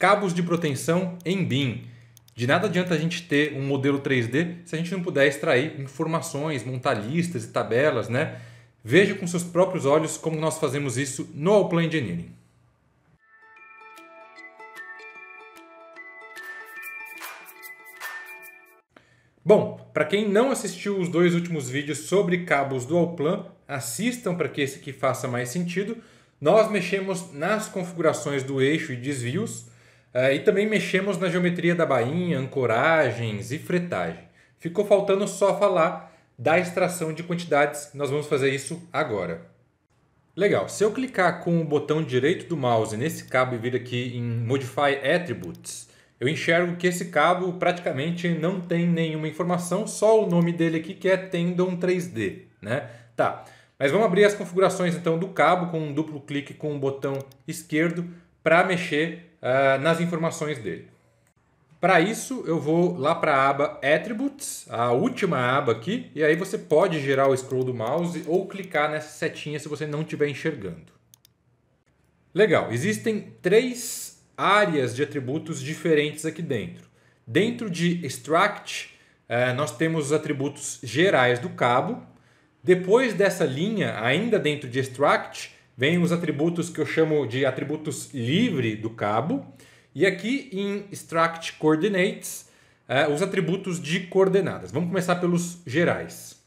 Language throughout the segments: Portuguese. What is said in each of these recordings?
cabos de proteção em BIM. De nada adianta a gente ter um modelo 3D se a gente não puder extrair informações, montar listas e tabelas, né? Veja com seus próprios olhos como nós fazemos isso no Allplan Engineering. Bom, para quem não assistiu os dois últimos vídeos sobre cabos do Allplan, assistam para que esse aqui faça mais sentido. Nós mexemos nas configurações do eixo e desvios e também mexemos na geometria da bainha, ancoragens e fretagem. Ficou faltando só falar da extração de quantidades, nós vamos fazer isso agora. Legal, se eu clicar com o botão direito do mouse nesse cabo e vir aqui em Modify Attributes, eu enxergo que esse cabo praticamente não tem nenhuma informação, só o nome dele aqui que é Tendon 3D, né? Tá, mas vamos abrir as configurações então do cabo com um duplo clique com o botão esquerdo para mexer nas informações dele. Para isso eu vou lá para a aba Attributes, a última aba aqui, e aí você pode girar o scroll do mouse ou clicar nessa setinha se você não estiver enxergando. Legal, existem três áreas de atributos diferentes aqui dentro. Dentro de Extract, nós temos os atributos gerais do cabo. Depois dessa linha, ainda dentro de Extract, vem os atributos que eu chamo de atributos livre do cabo. E aqui em Extract Coordinates, os atributos de coordenadas. Vamos começar pelos gerais.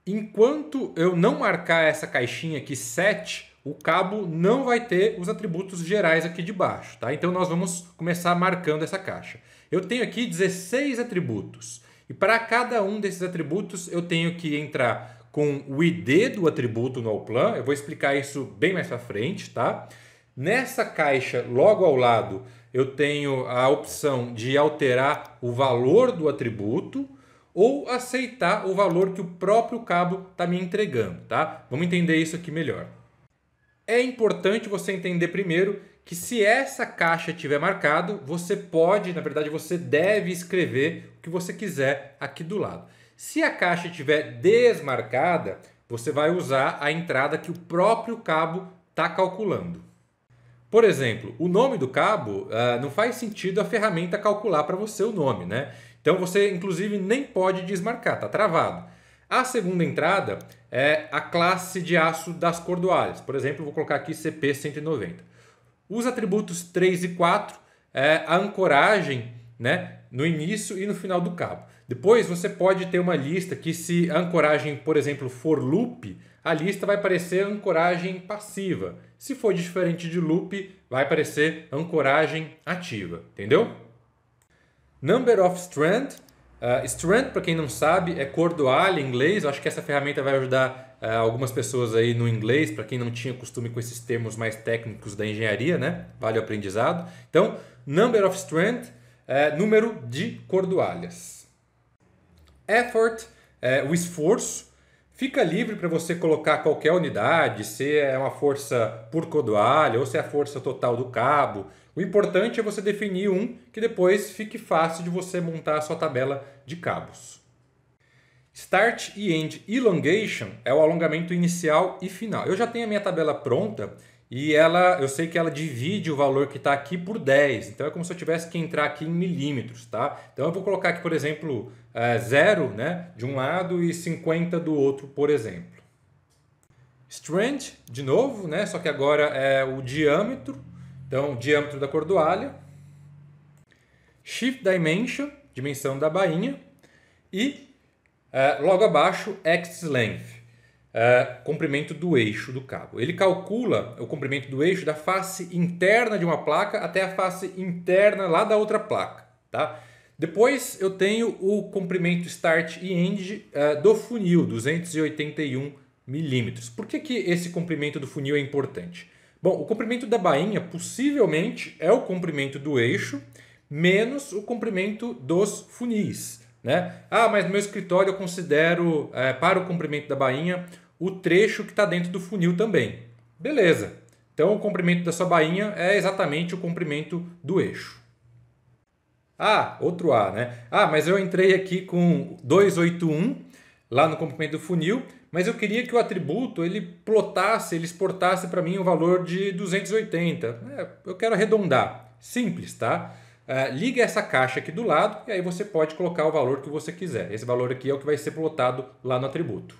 Enquanto eu não marcar essa caixinha aqui, Set, o cabo não vai ter os atributos gerais aqui de baixo, tá? Então nós vamos começar marcando essa caixa. Eu tenho aqui 16 atributos e para cada um desses atributos eu tenho que entrar com o ID do atributo no Allplan. Eu vou explicar isso bem mais para frente, tá? Nessa caixa logo ao lado eu tenho a opção de alterar o valor do atributo ou aceitar o valor que o próprio cabo está me entregando, tá? Vamos entender isso aqui melhor. É importante você entender primeiro que se essa caixa tiver marcado, você pode, na verdade você deve escrever o que você quiser aqui do lado. Se a caixa estiver desmarcada, você vai usar a entrada que o próprio cabo está calculando. Por exemplo, o nome do cabo, não faz sentido a ferramenta calcular para você o nome, né? Então você inclusive nem pode desmarcar, está travado. A segunda entrada é a classe de aço das cordoalhas. Por exemplo, vou colocar aqui CP190. Os atributos 3 e 4 é a ancoragem, né, no início e no final do cabo. Depois você pode ter uma lista que se a ancoragem, por exemplo, for loop, a lista vai aparecer ancoragem passiva. Se for diferente de loop, vai aparecer ancoragem ativa. Entendeu? Number of strand. Strand, para quem não sabe, é cordoalha em inglês. Eu acho que essa ferramenta vai ajudar algumas pessoas aí no inglês, para quem não tinha costume com esses termos mais técnicos da engenharia, né? Vale o aprendizado. Então, number of strand é número de cordoalhas. Effort, o esforço. Fica livre para você colocar qualquer unidade, se é uma força por cordoalha ou se é a força total do cabo. O importante é você definir um que depois fique fácil de você montar a sua tabela de cabos. Start e End Elongation é o alongamento inicial e final. Eu já tenho a minha tabela pronta e eu sei que ela divide o valor que está aqui por 10. Então é como se eu tivesse que entrar aqui em milímetros, tá? Então eu vou colocar aqui, por exemplo, 0, né, de um lado e 50 do outro, por exemplo. Strand, de novo, né, só que agora é o diâmetro. Então, diâmetro da cordoalha. Shift Dimension, dimensão da bainha. E logo abaixo, Axis Length, comprimento do eixo do cabo. Ele calcula o comprimento do eixo da face interna de uma placa até a face interna lá da outra placa, tá? Depois eu tenho o comprimento Start e End do funil, 281 milímetros. Por que esse comprimento do funil é importante? Bom, o comprimento da bainha possivelmente é o comprimento do eixo menos o comprimento dos funis, né? Ah, mas no meu escritório eu considero para o comprimento da bainha o trecho que está dentro do funil também. Beleza. Então o comprimento da sua bainha é exatamente o comprimento do eixo. Ah, outro A, né? Ah, mas eu entrei aqui com 281 lá no comprimento do funil, mas eu queria que o atributo ele exportasse para mim o valor de 280. Eu quero arredondar. Simples, tá? Liga essa caixa aqui do lado e aí você pode colocar o valor que você quiser. Esse valor aqui é o que vai ser plotado lá no atributo.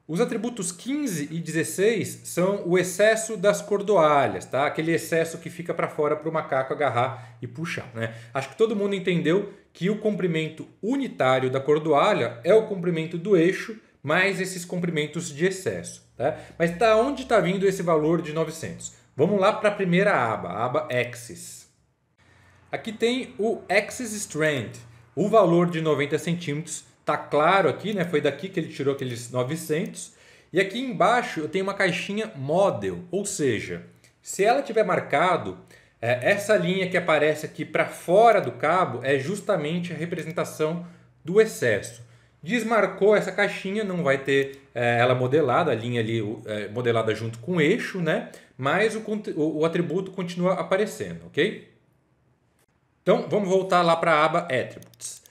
Os atributos 15 e 16 são o excesso das cordoalhas, tá? Aquele excesso que fica para fora para o macaco agarrar e puxar, né? Acho que todo mundo entendeu que o comprimento unitário da cordoalha é o comprimento do eixo mais esses comprimentos de excesso, tá? Mas onde está vindo esse valor de 900? Vamos lá para a primeira aba, a aba Axis. Aqui tem o Axis Strand, o valor de 90 centímetros. Tá claro aqui, né? Foi daqui que ele tirou aqueles 900. E aqui embaixo eu tenho uma caixinha Model, ou seja, se ela tiver marcado, essa linha que aparece aqui para fora do cabo é justamente a representação do excesso. Desmarcou essa caixinha, não vai ter ela modelada, a linha ali modelada junto com o eixo, né? Mas o atributo continua aparecendo, ok? Então vamos voltar lá para a aba Attributes.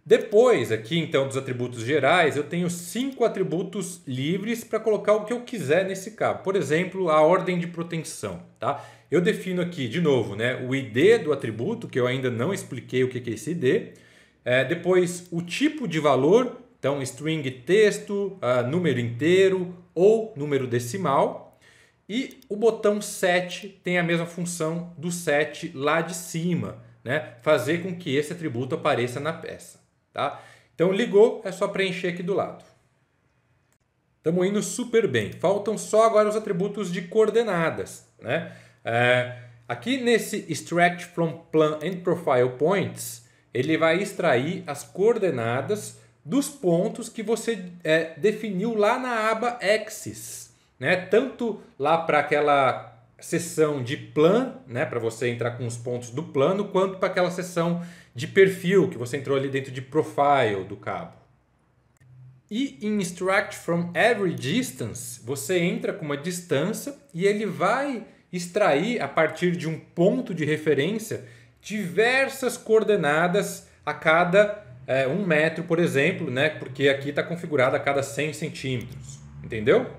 Depois, aqui então dos atributos gerais, eu tenho 5 atributos livres para colocar o que eu quiser nesse cabo. Por exemplo, a ordem de proteção. Tá? Eu defino aqui, de novo, né, o ID do atributo, que eu ainda não expliquei o que é esse ID. Depois, o tipo de valor, então string texto, número inteiro ou número decimal. E o botão set tem a mesma função do set lá de cima, né? Fazer com que esse atributo apareça na peça. Tá? Então ligou, é só preencher aqui do lado. Estamos indo super bem. Faltam só agora os atributos de coordenadas, né? Aqui nesse Extract from Plan and Profile Points, ele vai extrair as coordenadas dos pontos que você definiu lá na aba Axis, né? Tanto lá para aquela seção de plan, né? Para você entrar com os pontos do plano, quanto para aquela seção de perfil que você entrou ali dentro de profile do cabo. E em Extract from Every Distance, você entra com uma distância e ele vai extrair a partir de um ponto de referência diversas coordenadas a cada 1 metro, por exemplo, né? Porque aqui está configurado a cada 100 centímetros. Entendeu?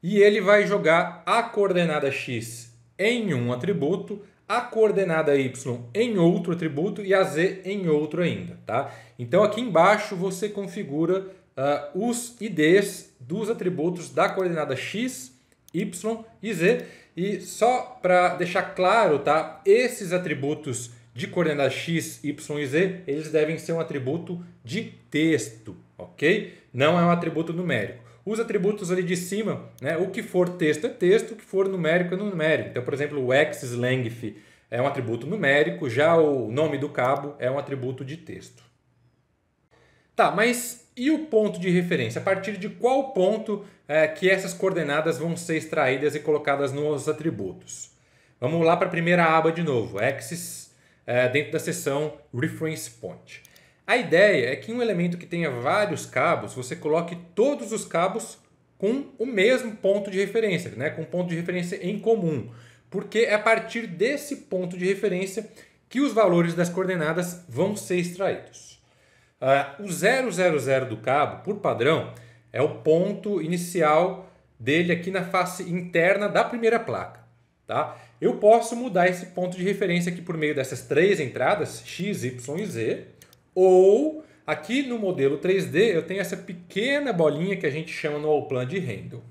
E ele vai jogar a coordenada x em um atributo, a coordenada y em outro atributo e a z em outro ainda. Tá? Então aqui embaixo você configura os IDs dos atributos da coordenada x, y e z. E só para deixar claro, tá? Esses atributos de coordenada x, y e z, eles devem ser um atributo de texto, ok? Não é um atributo numérico. Os atributos ali de cima, né, o que for texto é texto, o que for numérico é numérico. Então, por exemplo, o axis length é um atributo numérico, já o nome do cabo é um atributo de texto. Tá, mas e o ponto de referência? A partir de qual ponto que essas coordenadas vão ser extraídas e colocadas nos atributos? Vamos lá para a primeira aba de novo, axis, dentro da seção reference point. A ideia é que em um elemento que tenha vários cabos, você coloque todos os cabos com o mesmo ponto de referência, né? Com um ponto de referência em comum. Porque é a partir desse ponto de referência que os valores das coordenadas vão ser extraídos. O 000 do cabo, por padrão, é o ponto inicial dele aqui na face interna da primeira placa. Tá? Eu posso mudar esse ponto de referência aqui por meio dessas 3 entradas, x, y e z. Ou aqui no modelo 3D eu tenho essa pequena bolinha que a gente chama no Allplan de handle.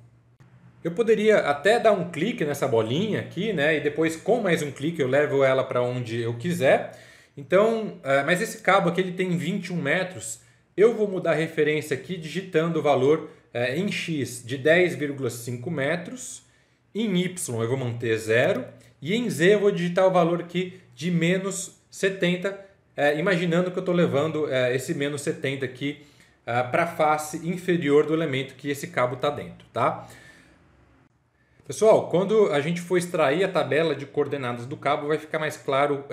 Eu poderia até dar um clique nessa bolinha aqui, né? E depois com mais um clique eu levo ela para onde eu quiser. Então, mas esse cabo aqui ele tem 21 metros. Eu vou mudar a referência aqui digitando o valor em x de 10,5 metros. Em y eu vou manter 0. E em z eu vou digitar o valor aqui de menos 70 imaginando que eu estou levando esse menos 70 aqui para a face inferior do elemento que esse cabo está dentro. Tá? Pessoal, quando a gente for extrair a tabela de coordenadas do cabo, vai ficar mais claro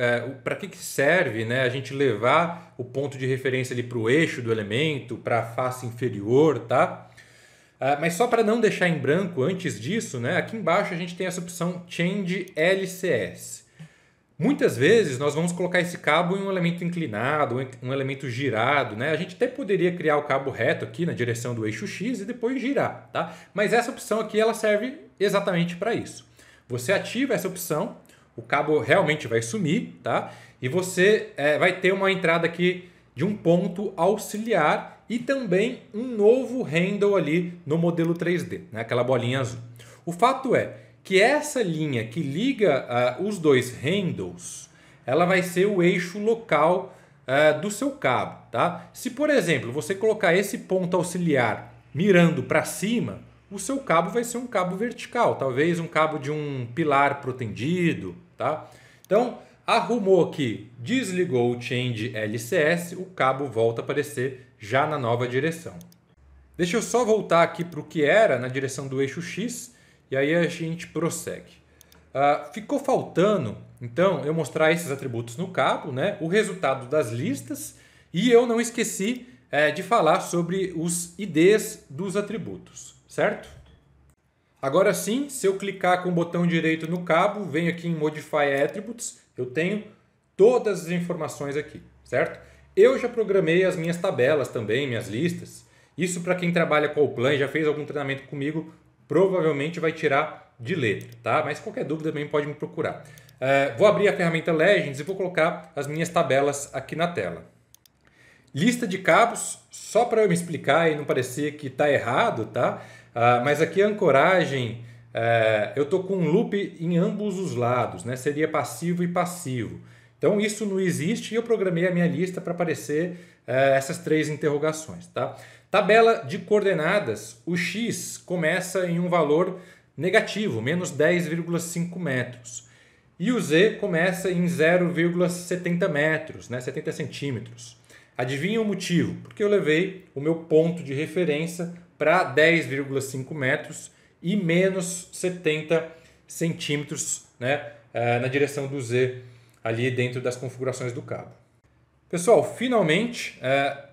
para que serve, né, a gente levar o ponto de referência para o eixo do elemento, para a face inferior. Tá? Mas só para não deixar em branco antes disso, né, aqui embaixo a gente tem essa opção Change LCS. Muitas vezes nós vamos colocar esse cabo em um elemento inclinado, um elemento girado, né? A gente até poderia criar o cabo reto aqui na direção do eixo X e depois girar, tá? Mas essa opção aqui ela serve exatamente para isso. Você ativa essa opção, o cabo realmente vai sumir, tá? E você vai ter uma entrada aqui de um ponto auxiliar e também um novo handle ali no modelo 3D, né? Aquela bolinha azul. O fato é que essa linha que liga os dois handles, ela vai ser o eixo local do seu cabo, tá? Se, por exemplo, você colocar esse ponto auxiliar mirando para cima, o seu cabo vai ser um cabo vertical, talvez um cabo de um pilar protendido, tá? Então, arrumou aqui, desligou o Change LCS, o cabo volta a aparecer já na nova direção. Deixa eu só voltar aqui para o que era na direção do eixo X e aí a gente prossegue. Ficou faltando, então, eu mostrar esses atributos no cabo, né? O resultado das listas e eu não esqueci de falar sobre os IDs dos atributos, certo? Agora sim, se eu clicar com o botão direito no cabo, venho aqui em Modify Attributes, eu tenho todas as informações aqui, certo? Eu já programei as minhas tabelas também, minhas listas. Isso para quem trabalha com o Plan e já fez algum treinamento comigo, provavelmente vai tirar de letra, tá? Mas qualquer dúvida também pode me procurar. Vou abrir a ferramenta Legends e vou colocar as minhas tabelas aqui na tela. Lista de cabos, só para eu me explicar e não parecer que está errado, tá? Mas aqui a ancoragem, eu estou com um loop em ambos os lados, né? Seria passivo e passivo. Então isso não existe e eu programei a minha lista para aparecer essas três interrogações, tá? Tabela de coordenadas, o X começa em um valor negativo, menos 10,5 metros. E o Z começa em 0,70 metros, né? 70 centímetros. Adivinha o motivo? Porque eu levei o meu ponto de referência para 10,5 metros e menos 70 centímetros, né? Na direção do Z, ali dentro das configurações do cabo. Pessoal, finalmente,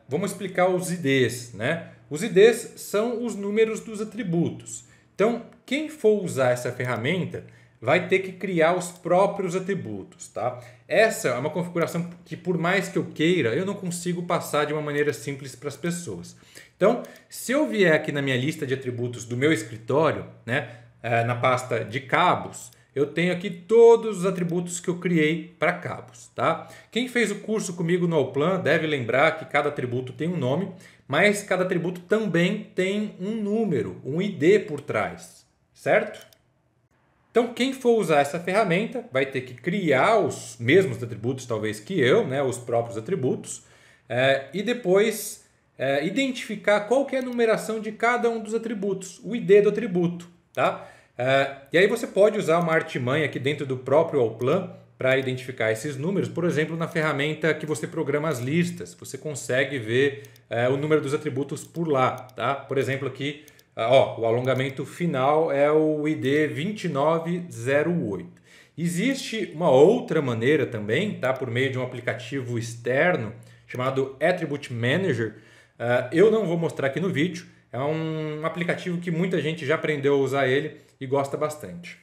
vamos explicar os IDs, né? Os IDs são os números dos atributos. Então, quem for usar essa ferramenta vai ter que criar os próprios atributos, tá? Essa é uma configuração que, por mais que eu queira, eu não consigo passar de uma maneira simples para as pessoas. Então, se eu vier aqui na minha lista de atributos do meu escritório, né, na pasta de cabos, eu tenho aqui todos os atributos que eu criei para cabos, tá? Quem fez o curso comigo no Allplan deve lembrar que cada atributo tem um nome, mas cada atributo também tem um número, um ID por trás, certo? Então, quem for usar essa ferramenta vai ter que criar os mesmos atributos, talvez que eu, né, os próprios atributos, e depois identificar qual que é a numeração de cada um dos atributos, o ID do atributo, tá? E aí você pode usar uma artimanha aqui dentro do próprio Allplan para identificar esses números. Por exemplo, na ferramenta que você programa as listas, você consegue ver o número dos atributos por lá, tá? Por exemplo, aqui, o alongamento final é o ID 2908. Existe uma outra maneira também, tá? Por meio de um aplicativo externo chamado Attribute Manager. Eu não vou mostrar aqui no vídeo. É um aplicativo que muita gente já aprendeu a usar ele e gosta bastante.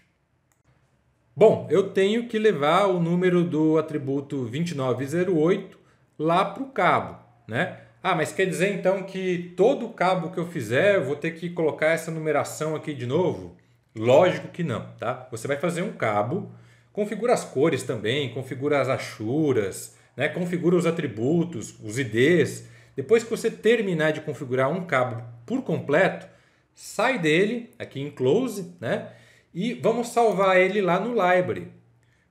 Bom, eu tenho que levar o número do atributo 2908 lá para o cabo, né? Mas quer dizer então que todo cabo que eu fizer eu vou ter que colocar essa numeração aqui de novo? Lógico que não, tá? Você vai fazer um cabo, configura as cores também, configura as achuras, né? Configura os atributos, os IDs. Depois que você terminar de configurar um cabo por completo, sai dele, aqui em Close, né? E vamos salvar ele lá no Library.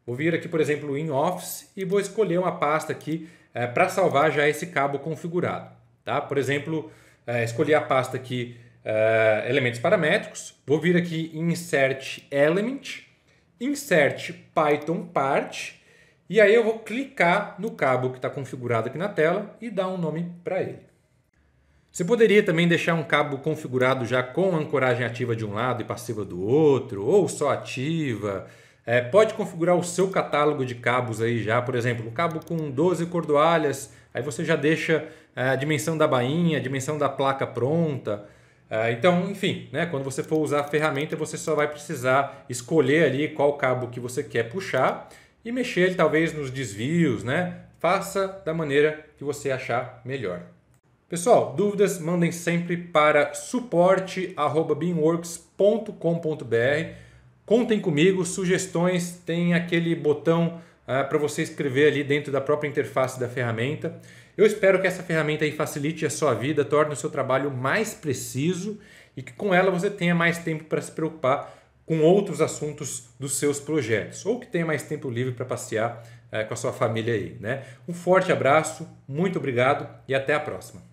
Vou vir aqui, por exemplo, em Office e vou escolher uma pasta aqui para salvar já esse cabo configurado. Tá? Por exemplo, escolhi a pasta aqui, elementos paramétricos. Vou vir aqui em Insert Element, Insert Python Part. E aí eu vou clicar no cabo que está configurado aqui na tela e dar um nome para ele. Você poderia também deixar um cabo configurado já com ancoragem ativa de um lado e passiva do outro, ou só ativa. Pode configurar o seu catálogo de cabos aí já, por exemplo, um cabo com 12 cordoalhas, aí você já deixa a dimensão da bainha, a dimensão da placa pronta. Então, enfim, né, quando você for usar a ferramenta, você só vai precisar escolher ali qual cabo que você quer puxar e mexer talvez nos desvios, né? Faça da maneira que você achar melhor. Pessoal, dúvidas mandem sempre para suporte@beamworks.com.br. Contem comigo, sugestões, tem aquele botão para você escrever ali dentro da própria interface da ferramenta. Eu espero que essa ferramenta aí facilite a sua vida, torne o seu trabalho mais preciso e que com ela você tenha mais tempo para se preocupar com outros assuntos dos seus projetos, ou que tenha mais tempo livre para passear com a sua família aí, né? Um forte abraço, muito obrigado e até a próxima.